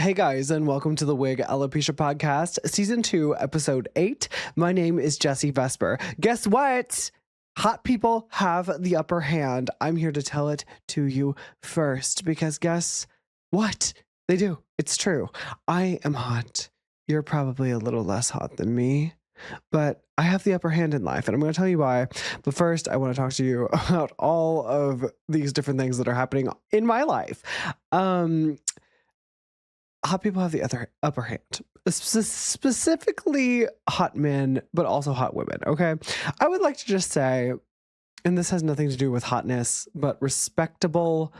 Hey guys, and welcome to the Wig Alopecia Podcast, Season 2, Episode 8. My name is Jessie Vesper. Guess what? Hot people have the upper hand. I'm here to tell it to you first, because guess what? They do. It's true. I am hot. You're probably a little less hot than me, but I have the upper hand in life, and I'm going to tell you why. But first, I want to talk to you about all of these different things that are happening in my life. Hot people have the upper hand, specifically hot men, but also hot women. Okay. I would like to just say, and this has nothing to do with hotness, but respectable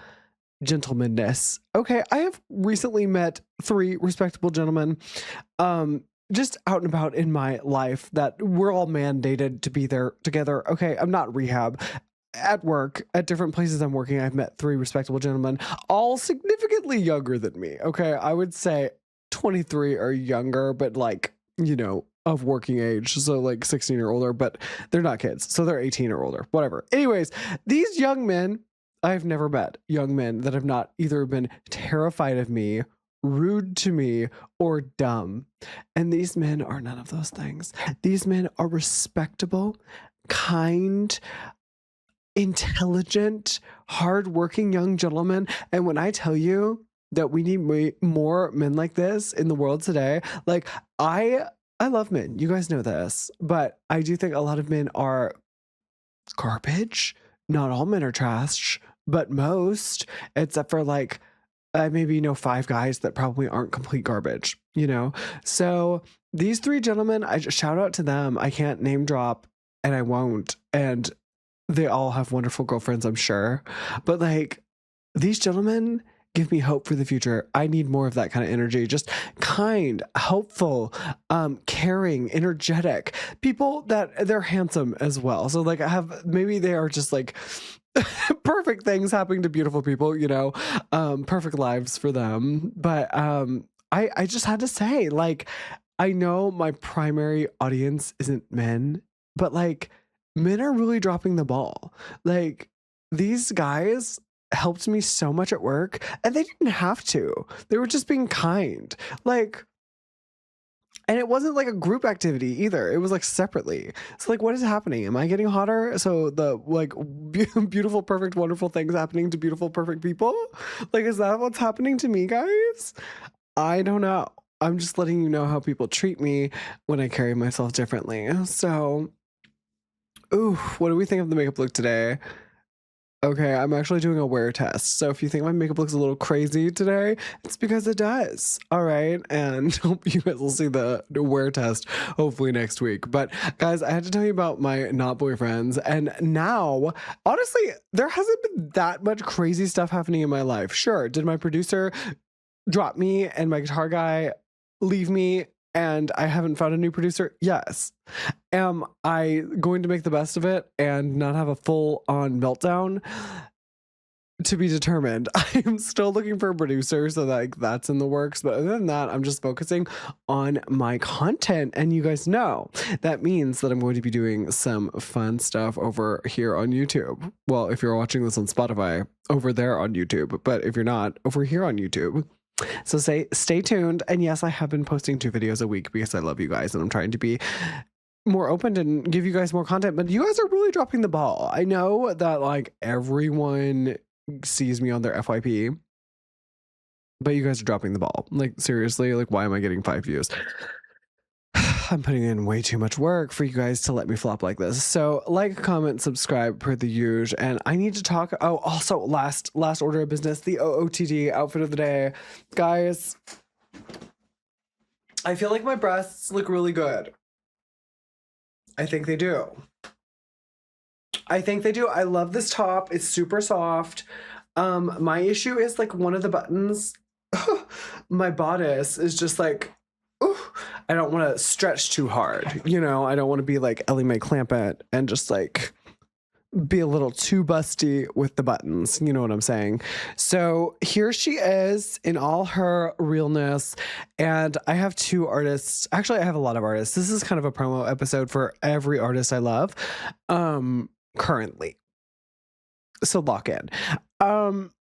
gentlemanness. Okay. I have recently met 3 respectable gentlemen, just out and about in my life that we're all mandated to be there together. Okay. I'm not rehab. At work, at different places I'm working, I've met 3 respectable gentlemen, all significantly younger than me. Okay, I would say 23 or younger, but like, you know, of working age. So like 16 or older, but they're not kids. So they're 18 or older, whatever. Anyways, these young men, I've never met young men that have not either been terrified of me, rude to me, or dumb. And these men are none of those things. These men are respectable, kind, intelligent, hardworking young gentlemen. And when I tell you that we need more men like this in the world today, like I love men. You guys know this, but I do think a lot of men are garbage. Not all men are trash, but most, except for like maybe 5 guys that probably aren't complete garbage, you know? So these 3 gentlemen, I just shout out to them. I can't name drop, and I won't. And they all have wonderful girlfriends, I'm sure. But like, these gentlemen give me hope for the future. I need more of that kind of energy. Just kind, hopeful, caring, energetic people that they're handsome as well. So like maybe they are just like perfect things happening to beautiful people, you know, perfect lives for them. But I just had to say, like, I know my primary audience isn't men, but like, men are really dropping the ball. Like, these guys helped me so much at work, and they didn't have to. They were just being kind. Like, and it wasn't like a group activity either. It was like separately. So like, what is happening? Am I getting hotter? So the like beautiful, perfect, wonderful things happening to beautiful, perfect people? Like, is that what's happening to me, guys? I don't know. I'm just letting you know how people treat me when I carry myself differently. So ooh, what do we think of the makeup look today? Okay, I'm actually doing a wear test. So if you think my makeup looks a little crazy today, it's because it does. All right. And hope you guys will see the wear test hopefully next week. But guys, I had to tell you about my not boyfriends. And now, honestly, there hasn't been that much crazy stuff happening in my life. Sure. Did my producer drop me and my guitar guy leave me and I haven't found a new producer? Yes. Am I going to make the best of it and not have a full-on meltdown? To be determined. I'm still looking for a producer, so like that's in the works. But other than that, I'm just focusing on my content. And you guys know that means that I'm going to be doing some fun stuff over here on YouTube. Well, if you're watching this on Spotify, over there on YouTube. But if you're not, over here on YouTube. So stay tuned. And yes, I have been posting 2 videos a week because I love you guys and I'm trying to be more open and give you guys more content, but you guys are really dropping the ball. I know that like everyone sees me on their FYP, but you guys are dropping the ball. Like seriously, like why am I getting 5 views? I'm putting in way too much work for you guys to let me flop like this. So like, comment, subscribe per the usual. And I need to talk. Oh, also last order of business, the OOTD outfit of the day. Guys, I feel like my breasts look really good. I think they do. I love this top. It's super soft. My issue is like one of the buttons. My bodice is just like, I don't want to stretch too hard. You know, I don't want to be like Ellie Mae Clampett and just like be a little too busty with the buttons. You know what I'm saying? So here she is in all her realness. And I have 2 artists. Actually, I have a lot of artists. This is kind of a promo episode for every artist I love currently. So lock in.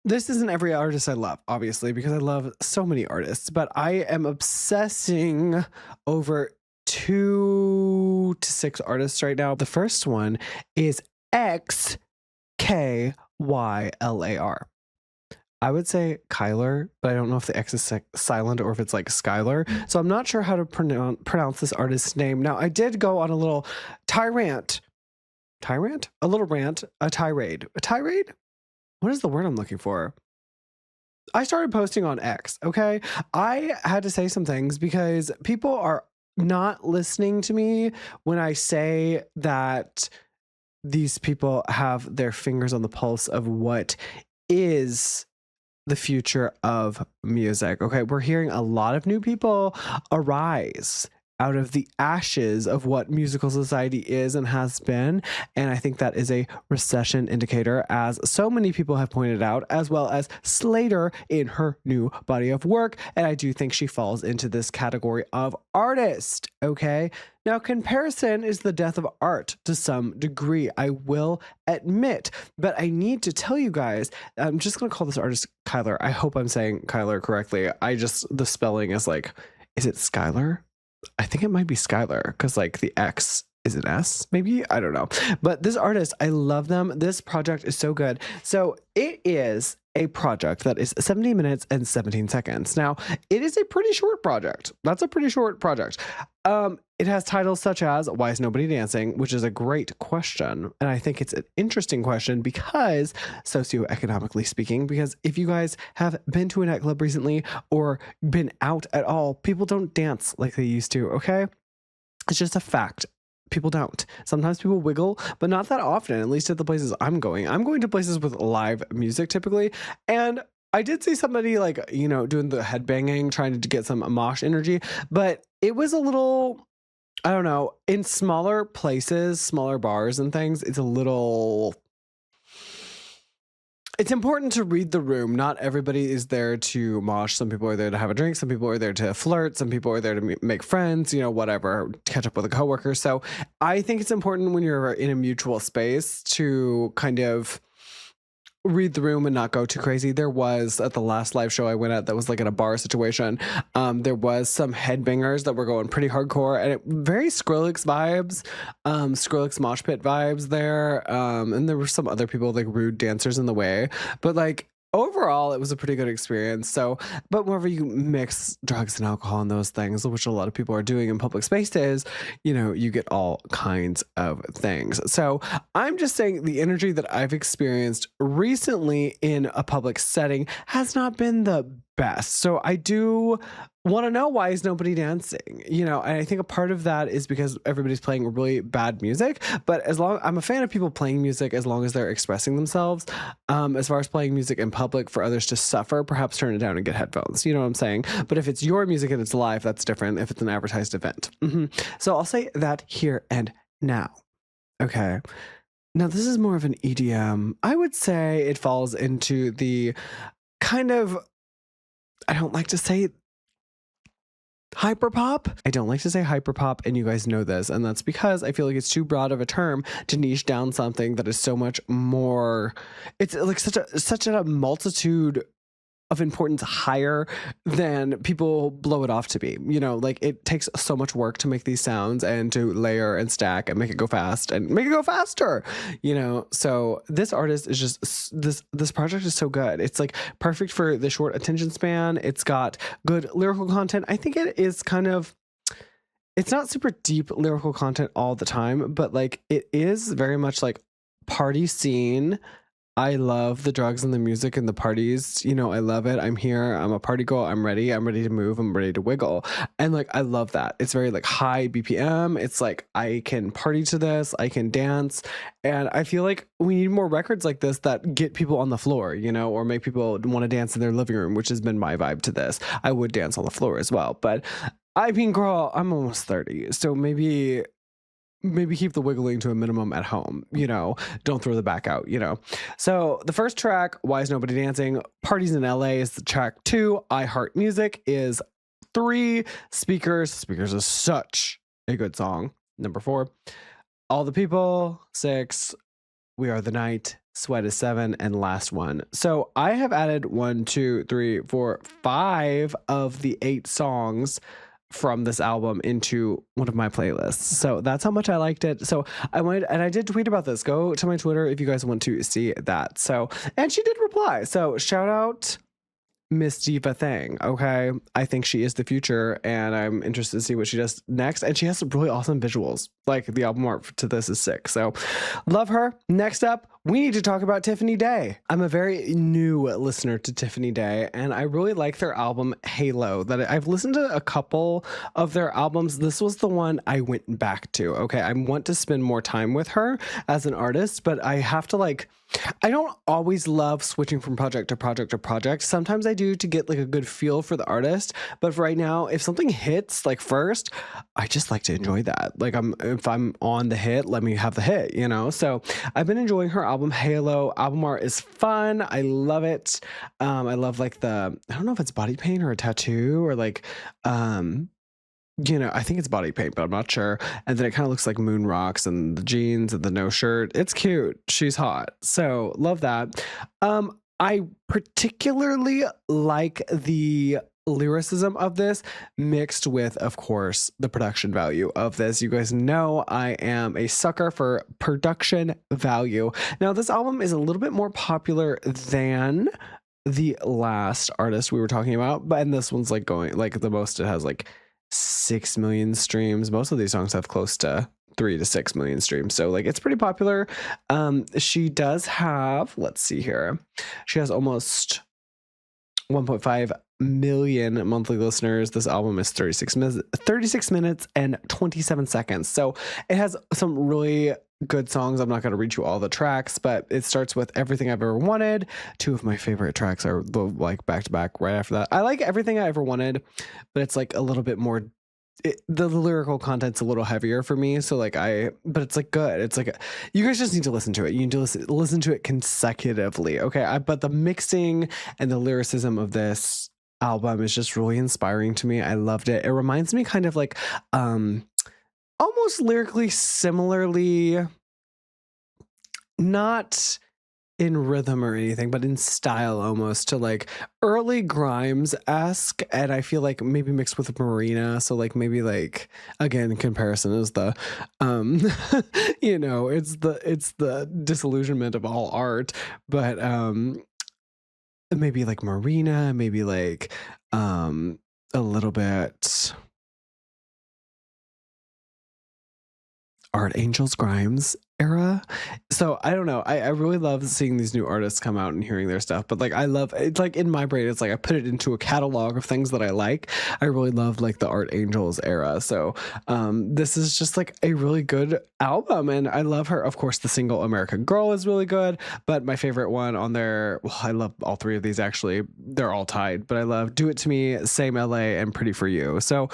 This isn't every artist I love, obviously, because I love so many artists, but I am obsessing over 2 to 6 artists right now. The first one is XKYLAR. I would say Kyler, but I don't know if the X is silent or if it's like Skylar. So I'm not sure how to pronounce this artist's name. Now, I did go on a little tirade. A little rant, a tirade. A tirade? What is the word I'm looking for? I started posting on X, okay? I had to say some things because people are not listening to me when I say that these people have their fingers on the pulse of what is the future of music. Okay, we're hearing a lot of new people arise out of the ashes of what musical society is and has been. And I think that is a recession indicator, as so many people have pointed out, as well as Slater in her new body of work. And I do think she falls into this category of artist. Okay. Now, comparison is the death of art to some degree, I will admit, but I need to tell you guys, I'm just going to call this artist Kyler. I hope I'm saying Kyler correctly. The spelling is like, is it Skylar? I think it might be Skylar because like the X is an S, maybe? I don't know. But this artist, I love them. This project is so good. So it is a project that is 70 minutes and 17 seconds. Now, it is a pretty short project. That's a pretty short project. It has titles such as Why Is Nobody Dancing, which is a great question. And I think it's an interesting question because socioeconomically speaking, because if you guys have been to a nightclub recently or been out at all, people don't dance like they used to, okay? It's just a fact. People don't. Sometimes people wiggle, but not that often, at least at the places I'm going. I'm going to places with live music typically. And I did see somebody like, you know, doing the headbanging, trying to get some mosh energy, but it was a little, I don't know, in smaller places, smaller bars and things, it's important to read the room. Not everybody is there to mosh. Some people are there to have a drink. Some people are there to flirt. Some people are there to make friends, you know, whatever, catch up with a coworker. So I think it's important when you're in a mutual space to kind of read the room and not go too crazy. There was at the last live show I went at that was like in a bar situation. There was some headbangers that were going pretty hardcore and very Skrillex vibes, Skrillex mosh pit vibes there. And there were some other people like rude dancers in the way, but like overall it was a pretty good experience. So, but whenever you mix drugs and alcohol and those things, which a lot of people are doing in public spaces, you know, you get all kinds of things. So I'm just saying the energy that I've experienced recently in a public setting has not been the best. So I do want to know, why is nobody dancing? You know, and I think a part of that is because everybody's playing really bad music. But I'm a fan of people playing music as long as they're expressing themselves. As far as playing music in public for others to suffer, perhaps turn it down and get headphones. You know what I'm saying? But if it's your music and it's live, that's different. If it's an advertised event. So I'll say that here and now. Okay. Now this is more of an EDM. I would say it falls into the kind of, I don't like to say hyperpop. I don't like to say hyperpop, and you guys know this, and that's because I feel like it's too broad of a term to niche down something that is so much more. It's like such a multitude of importance higher than people blow it off to be. You know, like it takes so much work to make these sounds and to layer and stack and make it go fast and make it go faster, you know? So this artist is just, this project is so good. It's like perfect for the short attention span. It's got good lyrical content. I think it is kind of, it's not super deep lyrical content all the time, but like it is very much like party scene. I love the drugs and the music and the parties. You know, I love it. I'm here. I'm a party girl. I'm ready. I'm ready to move. I'm ready to wiggle. And like, I love that. It's very like high BPM. It's like, I can party to this. I can dance. And I feel like we need more records like this that get people on the floor, you know, or make people want to dance in their living room, which has been my vibe to this. I would dance on the floor as well. But I mean, girl, I'm almost 30. So maybe keep the wiggling to a minimum at home, you know, don't throw the back out, you know. So the first track, Why Is Nobody Dancing? Parties in LA is the track 2. I Heart Music is 3. Speakers is such a good song. Number 4. All the People, 6. We Are the Night, Sweat is 7, and Last One. So I have added 1, 2, 3, 4, 5 of the 8 songs from this album into one of my playlists. So that's how much I liked it. So I wanted, and I did tweet about this. Go to my Twitter if you guys want to see that. So, and she did reply. So shout out Miss Diva Thing. Okay. I think she is the future and I'm interested to see what she does next. And she has some really awesome visuals. Like the album art to this is sick. So love her. Next up, we need to talk about Tiffany Day. I'm a very new listener to Tiffany Day and I really like their album Halo. That I've listened to a couple of their albums. This was the one I went back to. Okay. I want to spend more time with her as an artist, but I have to I don't always love switching from project to project to project. Sometimes I do to get like a good feel for the artist. But for right now, if something hits like first, I just like to enjoy that. Like if I'm on the hit, let me have the hit, you know? So I've been enjoying her album Halo. Album art is fun. I love it. I love like I don't know if it's body paint or a tattoo or I think it's body paint, but I'm not sure. And then it kind of looks like moon rocks and the jeans and the no shirt. It's cute. She's hot. So love that. I particularly like the lyricism of this mixed with, of course, the production value of this. You guys know I am a sucker for production value. Now, this album is a little bit more popular than the last artist we were talking about, and this one's like going like the most it has like 6 million streams. Most of these songs have close to 3 to 6 million streams. So like it's pretty popular. She does have, let's see here. She has almost 1.5 million monthly listeners. This album is 36 minutes and 27 seconds. So it has some really good songs. I'm not going to read you all the tracks, but it starts with Everything I've Ever Wanted. 2 of my favorite tracks are like back to back right after that. I like Everything I Ever Wanted, but it's like a little bit more, the lyrical content's a little heavier for me. So like but it's like good. It's like, you guys just need to listen to it. You need to listen to it consecutively. Okay. But the mixing and the lyricism of this album is just really inspiring to me. I loved it. It reminds me kind of like, almost lyrically similarly, not in rhythm or anything, but in style almost to like early Grimes-esque, and I feel like maybe mixed with Marina. So like maybe like, again, comparison is the it's the disillusionment of all art, but maybe like Marina, maybe like a little bit Art Angels Grimes era. So I don't know. I really love seeing these new artists come out and hearing their stuff. But like I love it's like in my brain, it's like I put it into a catalog of things that I like. I really love like the Art Angels era. So this is just like a really good album. And I love her. Of course, the single American Girl is really good. But my favorite one on there, well, I love all 3 of these actually. They're all tied. But I love Do It To Me, Same LA, and Pretty For You. So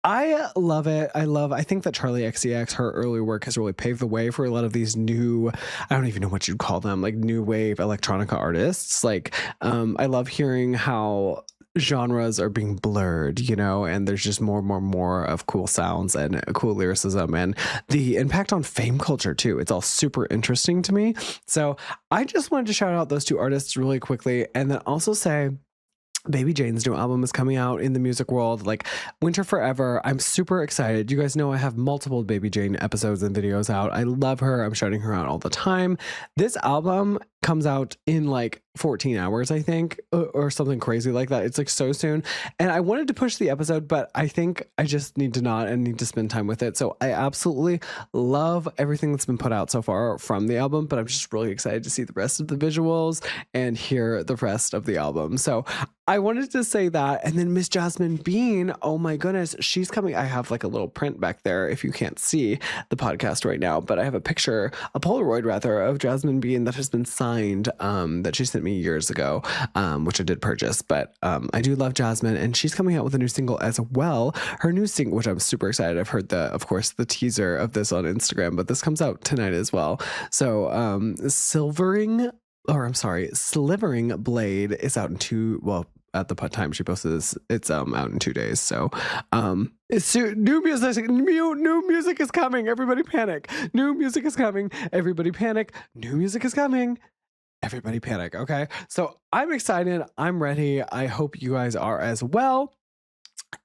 I love it. I think that Charlie XCX, her early work has really paved the way for a lot of these new, I don't even know what you'd call them, like new wave electronica artists. Like, I love hearing how genres are being blurred, and there's just more of cool sounds and cool lyricism and the impact on fame culture too. It's all super interesting to me. So I just wanted to shout out those 2 artists really quickly and then also say, Baby Jane's new album is coming out in the music world, like Winter Forever. I'm super excited. You guys know I have multiple Baby Jane episodes and videos out. I love her. I'm shouting her out all the time. This album comes out in like 14 hours, I think, or something crazy like that. It's like so soon. And I wanted to push the episode, but I think I just need to not and need to spend time with it. So I absolutely love everything that's been put out so far from the album, but I'm just really excited to see the rest of the visuals and hear the rest of the album. So I wanted to say that. And then Miss Jasmine Bean, oh my goodness, she's coming. I have like a little print back there if you can't see the podcast right now, but I have a picture, a Polaroid rather, of Jasmine Bean that has been signed that she sent me years ago, which I did purchase. But I do love Jasmine, and she's coming out with a new single as well. Her new single, which I'm super excited. I've heard of course, the teaser of this on Instagram, but this comes out tonight as well. So Slivering Blade is out in at the time she posted this, it's out in 2 days. So it's new music is coming. Everybody panic. New music is coming. Everybody panic. New music is coming. Everybody panic. Okay. So I'm excited. I'm ready. I hope you guys are as well.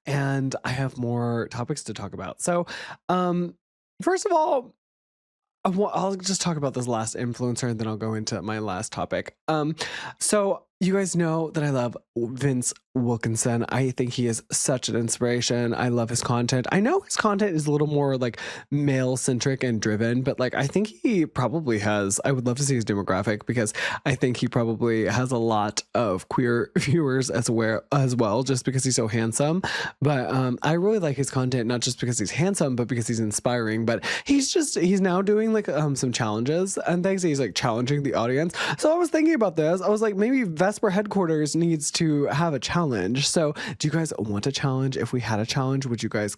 And I have more topics to talk about. So first of all, I'll just talk about this last influencer and then I'll go into my last topic. So you guys know that I love Vince Wilkinson. I think he is such an inspiration. I love his content. I know his content is a little more like male centric and driven, but like I think he probably has, I would love to see his demographic because I think he probably has a lot of queer viewers as well, just because he's so handsome. But I really like his content, not just because he's handsome, but because he's inspiring. But he's now doing like some challenges and things. He's like challenging the audience. So I was thinking about this. I was like, maybe Vesper headquarters needs to have a challenge. So do you guys want a challenge? If we had a challenge, would you guys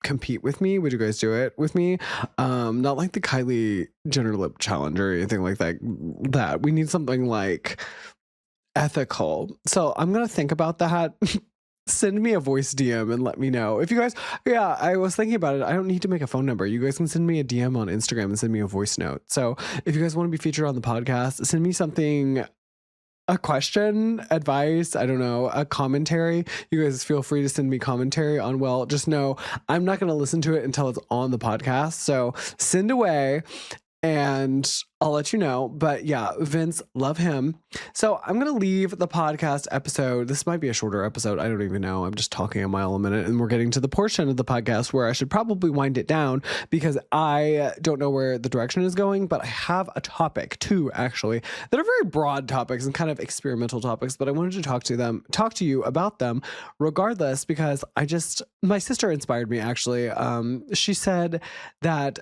compete with me? Would you guys do it with me? Not like the Kylie Jenner lip challenge or anything like that. We need something like ethical. So I'm gonna think about that. Send me a voice DM and let me know. If you guys, I was thinking about it. I don't need to make a phone number. You guys can send me a DM on Instagram and send me a voice note. So if you guys want to be featured on the podcast, send me something, a question, advice, I don't know, a commentary. You guys feel free to send me commentary on, well, just know I'm not going to listen to it until it's on the podcast. So send away and I'll let you know. But yeah, Vince, love him. So I'm going to leave the podcast episode. This might be a shorter episode. I don't even know. I'm just talking a mile a minute and we're getting to the portion of the podcast where I should probably wind it down because I don't know where the direction is going, but I have a topic too, actually, that are very broad topics and kind of experimental topics, but I wanted to talk to you about them regardless, because my sister inspired me actually. She said that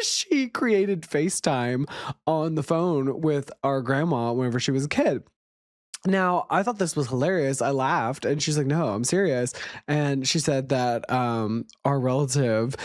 she created FaceTime on the phone with our grandma whenever she was a kid. Now, I thought this was hilarious. I laughed and she's like, no, I'm serious. And she said that our relative,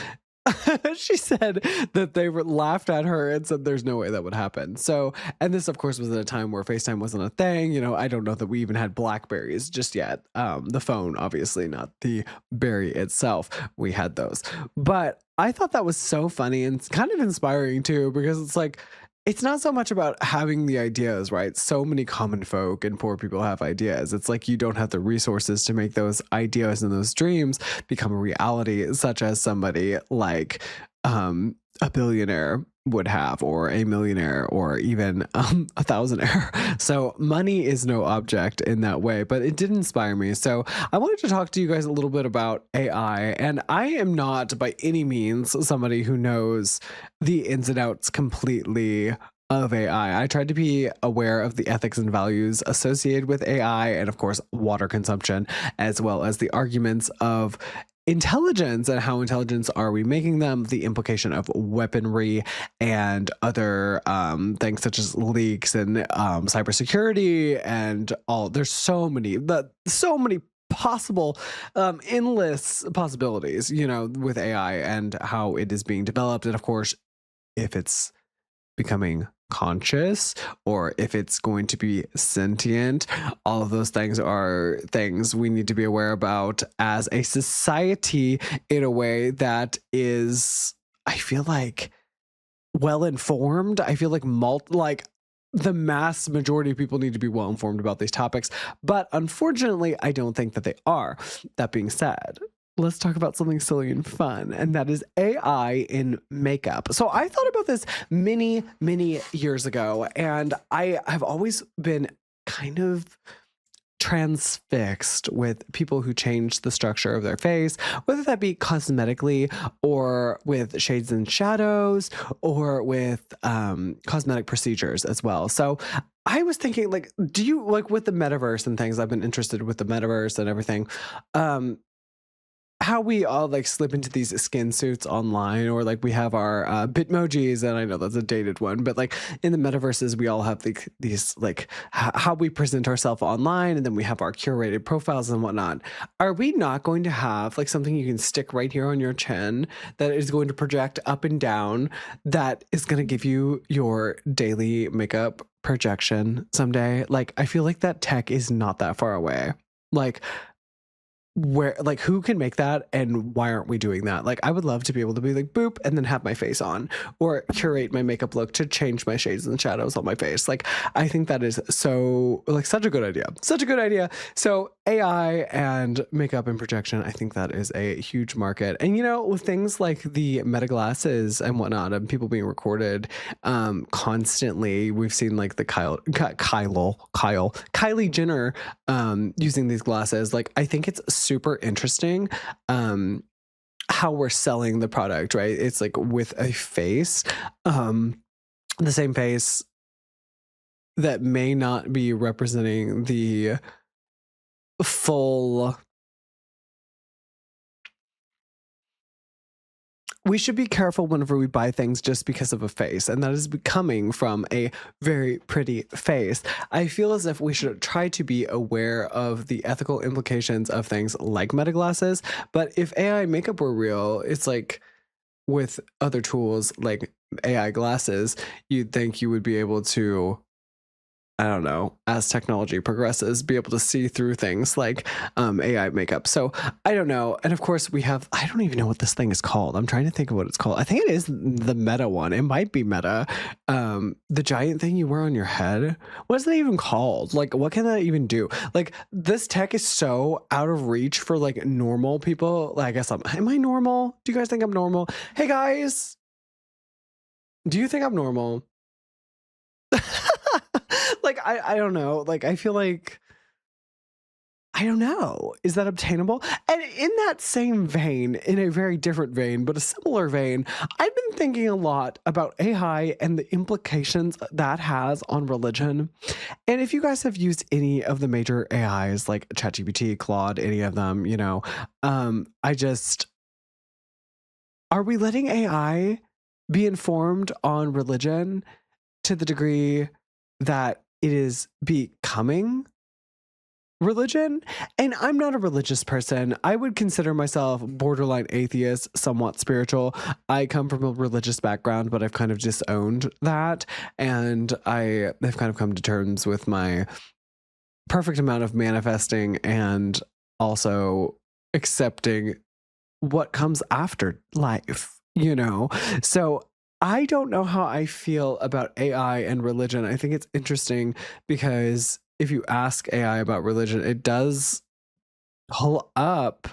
she said that they laughed at her and said there's no way that would happen. So, and this of course was at a time where FaceTime wasn't a thing. You know, I don't know that we even had Blackberries just yet. The phone, obviously, not the berry itself. We had those. But I thought that was so funny and kind of inspiring too, because it's like, it's not so much about having the ideas, right? So many common folk and poor people have ideas. It's like you don't have the resources to make those ideas and those dreams become a reality, such as somebody like a billionaire would have, or a millionaire, or even a thousandaire. So money is no object in that way, but it did inspire me. So I wanted to talk to you guys a little bit about AI, and I am not by any means somebody who knows the ins and outs completely of AI. I tried to be aware of the ethics and values associated with AI, and of course, water consumption, as well as the arguments of intelligence and how intelligent are we making them, the implication of weaponry and other things such as leaks and cybersecurity and all. There's so many possible endless possibilities, you know, with AI and how it is being developed, and of course if it's becoming conscious or if it's going to be sentient. All of those things are things we need to be aware about as a society in a way that is, I feel like, well informed. I feel like the mass majority of people need to be well informed about these topics, but unfortunately I don't think that they are. That being said, let's talk about something silly and fun, and that is AI in makeup. So I thought about this many, many years ago, and I have always been kind of transfixed with people who change the structure of their face, whether that be cosmetically or with shades and shadows or with cosmetic procedures as well. So I was thinking, like, do you, like, with the metaverse and things, I've been interested with the metaverse and everything, how we all like slip into these skin suits online, or like we have our Bitmojis, and I know that's a dated one, but like in the metaverses we all have these like how we present ourselves online, and then we have our curated profiles and whatnot. Are we not going to have like something you can stick right here on your chin that is going to project up and down, that is going to give you your daily makeup projection someday? Like, I feel like that tech is not that far away. Like, where, like, who can make that and why aren't we doing that? Like, I would love to be able to be like boop and then have my face on, or curate my makeup look to change my shades and shadows on my face. Like, I think that is so, like, such a good idea, such a good idea. So AI and makeup and projection, I think that is a huge market. And you know, with things like the meta glasses and whatnot, and people being recorded constantly, we've seen like the Kylie Jenner using these glasses. Like, I think it's super interesting how we're selling the product, right? It's like with a face, the same face that may not be representing the full. We should be careful whenever we buy things just because of a face, and that is coming from a very pretty face. I feel as if we should try to be aware of the ethical implications of things like meta glasses, but if AI makeup were real, it's like with other tools like AI glasses, you'd think you would be able to, I don't know, as technology progresses, be able to see through things like AI makeup. So I don't know. And of course we have, I don't even know what this thing is called. I'm trying to think of what it's called. I think it is the Meta one. It might be Meta. The giant thing you wear on your head. What is that even called? Like, what can that even do? Like, this tech is so out of reach for like normal people. Like, I guess am I normal? Do you guys think I'm normal? Hey guys, do you think I'm normal? Like, I don't know. Like, I feel like, I don't know. Is that obtainable? And in that same vein, in a very different vein, but a similar vein, I've been thinking a lot about AI and the implications that has on religion. And if you guys have used any of the major AIs like ChatGPT, Claude, any of them, you know, I just, are we letting AI be informed on religion to the degree that it is becoming religion? And I'm not a religious person. I would consider myself borderline atheist, somewhat spiritual. I come from a religious background, but I've kind of disowned that. And I have kind of come to terms with my perfect amount of manifesting and also accepting what comes after life, you know? So I don't know how I feel about AI and religion. I think it's interesting because if you ask AI about religion, it does pull up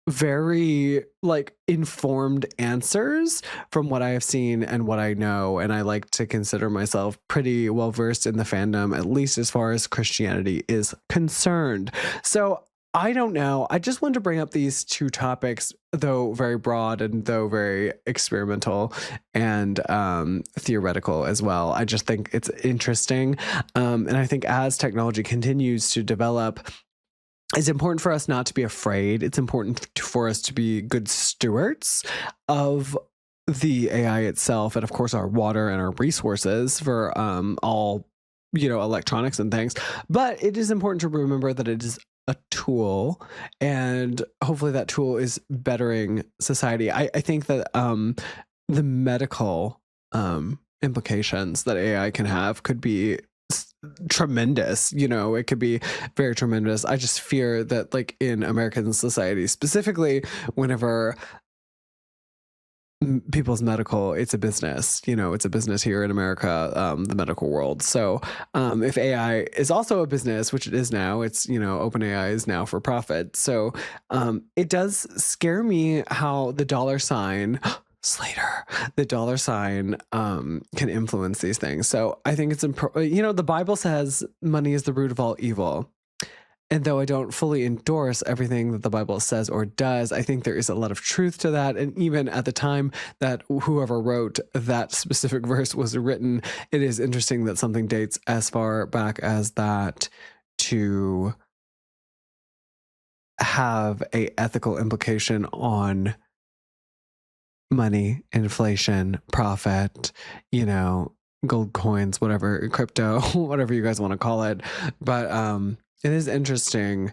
very like informed answers from what I have seen and what I know. And I like to consider myself pretty well versed in the fandom, at least as far as Christianity is concerned. So I don't know. I just wanted to bring up these two topics, though very broad and though very experimental and theoretical as well. I just think it's interesting. And I think as technology continues to develop, it's important for us not to be afraid. It's important for us to be good stewards of the AI itself, and of course our water and our resources for all, you know, electronics and things. But it is important to remember that it is a tool, and hopefully that tool is bettering society. I think that the medical implications that AI can have could be tremendous. You know, it could be very tremendous. I just fear that, like, in American society specifically, whenever people's medical, it's a business, you know, it's a business here in America, the medical world. So if AI is also a business, which it is now, it's, you know, OpenAI is now for profit. So it does scare me how the dollar sign Slater, the dollar sign can influence these things. So I think it's you know, the Bible says money is the root of all evil. And though I don't fully endorse everything that the Bible says or does, I think there is a lot of truth to that. And even at the time that whoever wrote that specific verse was written, it is interesting that something dates as far back as that to have a ethical implication on money, inflation, profit, you know, gold coins, whatever, crypto, whatever you guys want to call it. But it is interesting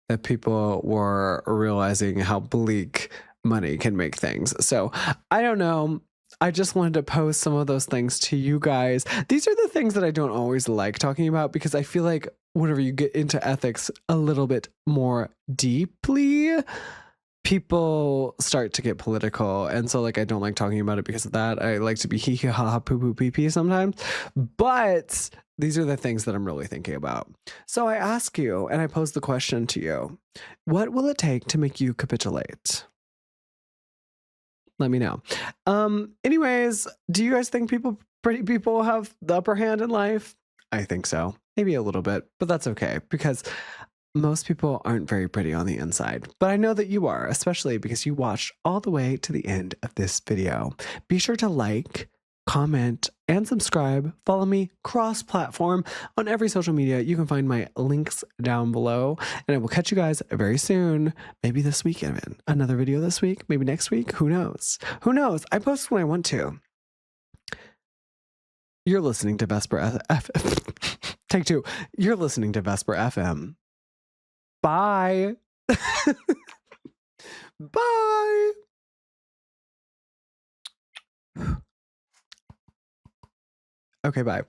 that people were realizing how bleak money can make things. So I don't know. I just wanted to post some of those things to you guys. These are the things that I don't always like talking about because I feel like whenever you get into ethics a little bit more deeply, people start to get political. And so like I don't like talking about it because of that. I like to be hee hee ha ha poo poo pee pee sometimes. But these are the things that I'm really thinking about. So I ask you and I pose the question to you. What will it take to make you capitulate? Let me know. Anyways, do you guys think pretty people have the upper hand in life? I think so. Maybe a little bit, but that's okay because most people aren't very pretty on the inside. But I know that you are, especially because you watched all the way to the end of this video. Be sure to like, comment, and subscribe. Follow me cross-platform on every social media. You can find my links down below. And I will catch you guys very soon. Maybe this week even. Another video this week. Maybe next week. Who knows? Who knows? I post when I want to. You're listening to Vesper Take two. You're listening to Vesper FM. Bye. Bye. Okay, bye.